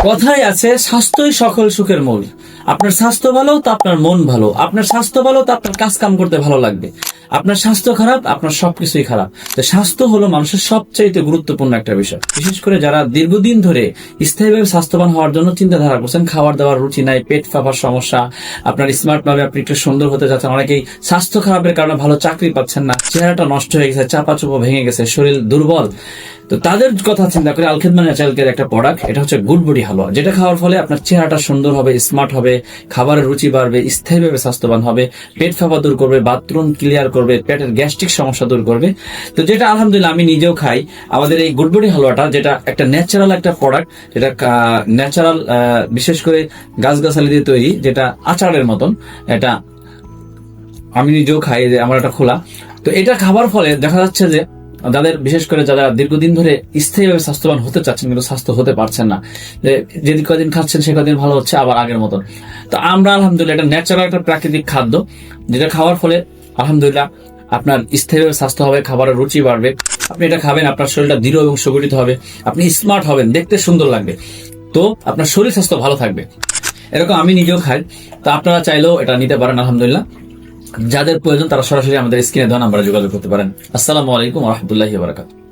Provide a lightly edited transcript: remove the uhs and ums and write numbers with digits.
কথাই আছে, স্বাস্থ্যই সকল সুখের মূল। আপনার স্বাস্থ্য ভালো তো আপনার মন ভালো, আপনার স্বাস্থ্য ভালো তো আপনার কাজ কাম করতে ভালো লাগবে। আপনার স্বাস্থ্য খারাপ, আপনার সবকিছুই খারাপ। তো স্বাস্থ্য হলো মানুষের সবচাইতে গুরুত্বপূর্ণ একটা বিষয়। বিশেষ করে যারা দীর্ঘদিন ধরে স্থায়ীভাবে স্বাস্থ্যবান হওয়ার জন্য চিন্তাধারা করছেন, খাবার দাবার রুচি নাই, পেট ফাঁপার সমস্যা, আপনার স্মার্ট ভাবে আপনি একটু সুন্দর হতে যাচ্ছেন, অনেকেই স্বাস্থ্য খারাপের কারণে ভালো চাকরি পাচ্ছেন না, চেহারাটা নষ্ট হয়ে গেছে, চাপা চুপো ভেঙে গেছে, শরীর দুর্বল। তো তাদের কথা চিন্তা করে আলখেদমা ন্যাচারালকের একটা প্রোডাক্ট, এটা হচ্ছে গুড বডি হালুয়া, যেটা খাওয়ার ফলে আপনার চেহারাটা সুন্দর হবে, স্মার্ট হবে, খাবারের রুচি বাড়বে, স্থায়ীভাবে স্বাস্থ্যবান হবে, পেট ফাঁপা দূর করবে, বাথরুম ক্লিয়ার করবে, পেটের গ্যাস্ট্রিক সমস্যা দূর করবে। তো যেটা আলহামদুলিল্লাহ আমি নিজেও খাই। আমাদের এই গুড বডি হালুয়াটা যেটা একটা ন্যাচারাল একটা প্রোডাক্ট, যেটা ন্যাচারাল বিশেষ করে গাছগাছালি দিয়ে তৈরি, যেটা আচারের মতন, এটা আমি নিজেও খাই, যে আমার একটা খোলা। তো এটা খাবার ফলে দেখা যাচ্ছে যে যাদের, বিশেষ করে যারা দীর্ঘদিন ধরে স্থায়ীভাবে স্বাস্থ্যবান হতে চাচ্ছেন কিন্তু স্বাস্থ্য হতে পারছেন না, যে কদিন খাচ্ছেন সে কদিন ভালো হচ্ছে, আবার আগের মতন। তো আমরা আলহামদুলিল্লাহ এটা ন্যাচারাল একটা প্রাকৃতিক খাদ্য, যেটা খাওয়ার ফলে আলহামদুলিল্লাহ আপনার স্থায়ীভাবে স্বাস্থ্য হবে, খাবারের রুচি বাড়বে। আপনি এটা খাবেন, আপনার শরীরটা দৃঢ় এবং সুগঠিত হবে, আপনি স্মার্ট হবেন, দেখতে সুন্দর লাগবে, তো আপনার শরীর স্বাস্থ্য ভালো থাকবে। এরকম আমি নিজেও খাই। তো আপনারা চাইলেও এটা নিতে পারেন আলহামদুলিল্লাহ। যাদের প্রয়োজন তারা সরাসরি আমাদের স্ক্রিনে দেওয়া নাম্বারে যোগাযোগ করতে পারেন। আসসালামু আলাইকুম ওয়া রাহমাতুল্লাহি ওয়া বারাকাতুহু।